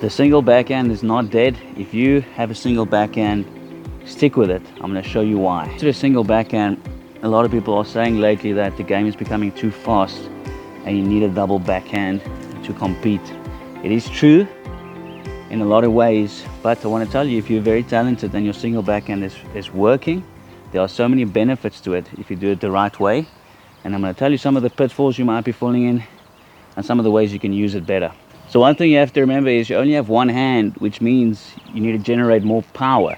The single backhand is not dead. If you have a single backhand, stick with it. I'm going to show you why. To the single backhand, a lot of people are saying lately that the game is becoming too fast and you need a double backhand to compete. It is true in a lot of ways, but I want to tell you, if you're very talented and your single backhand is working, there are so many benefits to it if you do it the right way. And I'm going to tell you some of the pitfalls you might be falling in and some of the ways you can use it better. So one thing you have to remember is you only have one hand, which means you need to generate more power.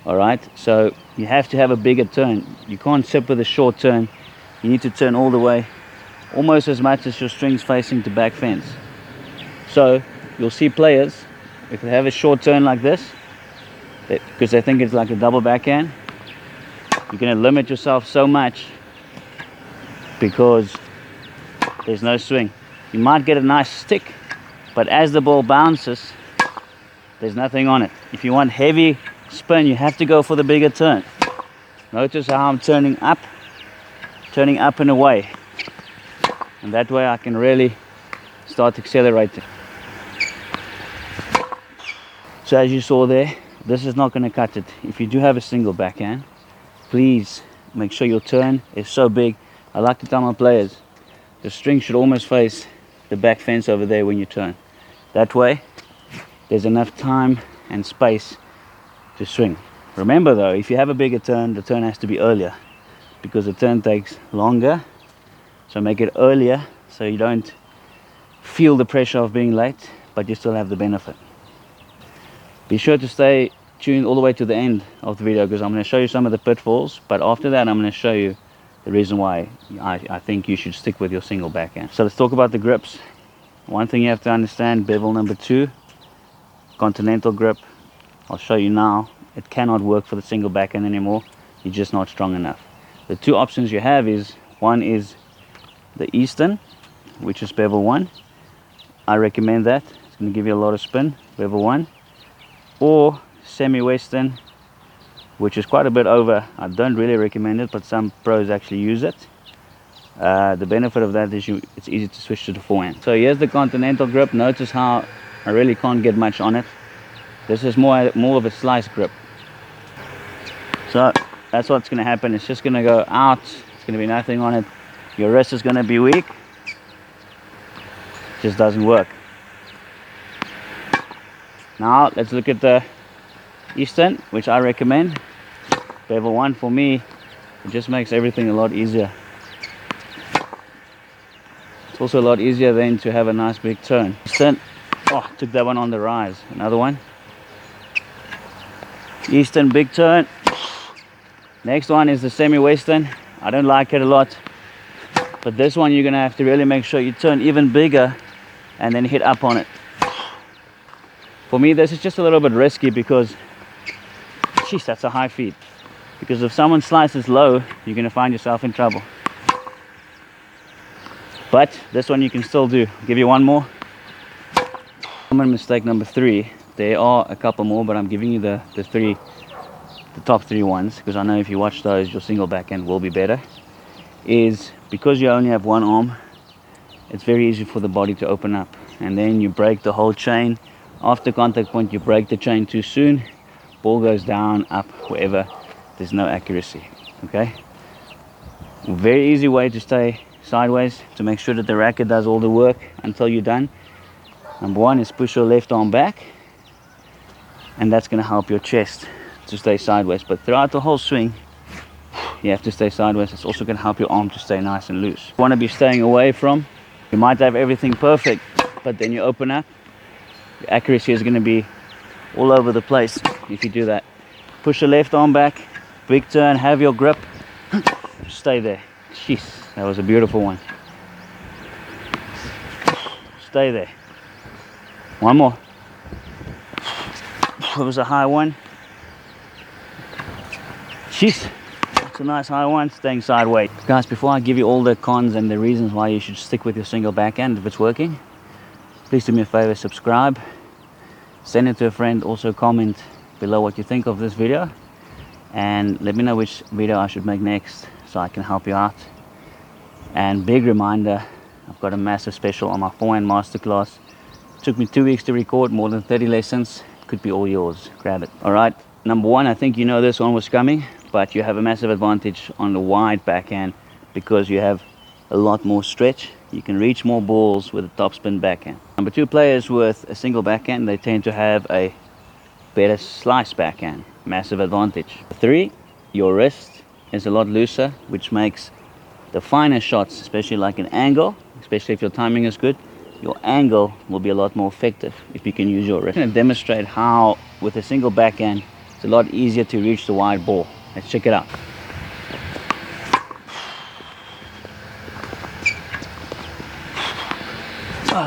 All right, so you have to have a bigger turn. You can't sip with a short turn. You need to turn all the way, almost as much as your string's facing the back fence. So you'll see players, if they have a short turn like this, because they think it's like a double backhand, you're going to limit yourself so much because there's no swing. You might get a nice stick, but as the ball bounces, there's nothing on it. If you want heavy spin, you have to go for the bigger turn. Notice how I'm turning up and away, and that way I can really start accelerating. So as you saw there, this is not going to cut it. If you do have a single backhand, please make sure your turn is so big. I like to tell my players, the string should almost face the back fence over there when you turn. That way there's enough time and space to swing. Remember though, if you have a bigger turn, the turn has to be earlier because the turn takes longer. So make it earlier so you don't feel the pressure of being late, but you still have the benefit. Be sure to stay tuned all the way to the end of the video because I'm going to show you some of the pitfalls, but after that I'm going to show you the reason why I think you should stick with your single backhand. So let's talk about the grips. One thing you have to understand, bevel number 2, continental grip. I'll show you now. It cannot work for the single backhand anymore. You're just not strong enough. The two options you have is, one is the Eastern, which is bevel 1. I recommend that. It's going to give you a lot of spin, bevel 1. Or semi-Western, which is quite a bit over. I don't really recommend it, but some pros actually use it. The benefit of that is it's easy to switch to the forehand. So here's the continental grip. Notice how I really can't get much on it. This is more of a slice grip. So that's what's going to happen. It's just going to go out. It's going to be nothing on it. Your wrist is going to be weak. It just doesn't work. Now let's look at the Eastern, which I recommend. Bevel 1 for me, it just makes everything a lot easier. It's also a lot easier then to have a nice big turn. Eastern, oh, took that one on the rise. Another one. Eastern, big turn. Next one is the semi-Western. I don't like it a lot, but this one you're gonna have to really make sure you turn even bigger and then hit up on it. For me, this is just a little bit risky because, geez, that's a high feed. Because if someone slices low, you're gonna find yourself in trouble. But this one you can still do. I'll give you one more. Common mistake number 3. There are a couple more, but I'm giving you the top 3 ones because I know if you watch those, your single backhand will be better. Is because you only have one arm, it's very easy for the body to open up, and then you break the whole chain. After contact point, you break the chain too soon. Ball goes down, up, wherever. There's no accuracy. Okay. Very easy way to stay sideways to make sure that the racket does all the work until you're done. Number 1 is push your left arm back, and that's going to help your chest to stay sideways. But throughout the whole swing, you have to stay sideways. It's also going to help your arm to stay nice and loose. You want to be staying away from, you might have everything perfect, but then you open up, your accuracy is going to be all over the place if you do that. Push your left arm back, big turn, have your grip, stay there. Jeez, that was a beautiful one. Stay there. One more. It was a high one. Jeez, it's a nice high one, staying sideways. Guys, before I give you all the cons and the reasons why you should stick with your single backhand if it's working, please do me a favor, subscribe, send it to a friend, also comment below what you think of this video, and let me know which video I should make next so I can help you out. And big reminder, I've got a massive special on my forehand masterclass. Took me 2 weeks to record, more than 30 lessons. Could be all yours. Grab it. All right, number one, I think you know this one was coming, but you have a massive advantage on the wide backhand because you have a lot more stretch. You can reach more balls with a topspin backhand. Number two, players with a single backhand, they tend to have a better slice backhand. Massive advantage. Three, your wrist is a lot looser, which makes the finer shots, especially like an angle, especially if your timing is good, your angle will be a lot more effective if you can use your wrist. I'm going to demonstrate how with a single backhand it's a lot easier to reach the wide ball. Let's check it out.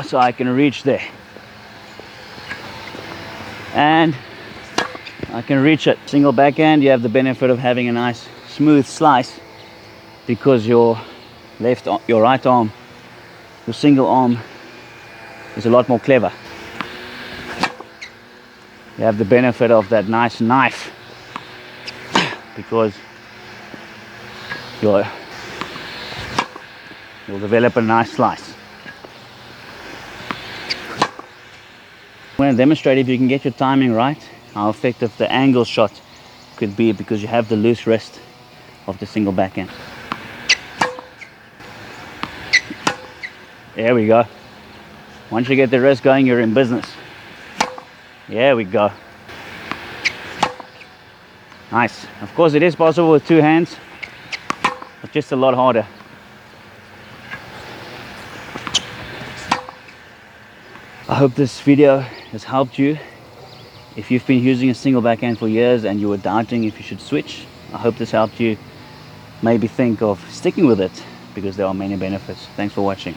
So I can reach there and I can reach it. Single backhand, you have the benefit of having a nice smooth slice because your right arm, your single arm is a lot more clever. You have the benefit of that nice knife because you'll develop a nice slice. I'm going to demonstrate if you can get your timing right, how effective the angle shot could be because you have the loose wrist of the single backhand. There we go. Once you get the wrist going, you're in business. There we go. Nice. Of course, it is possible with two hands, but just a lot harder. I hope this video has helped you. If you've been using a single backhand for years and you were doubting if you should switch, I hope this helped you maybe think of sticking with it because there are many benefits. Thanks for watching.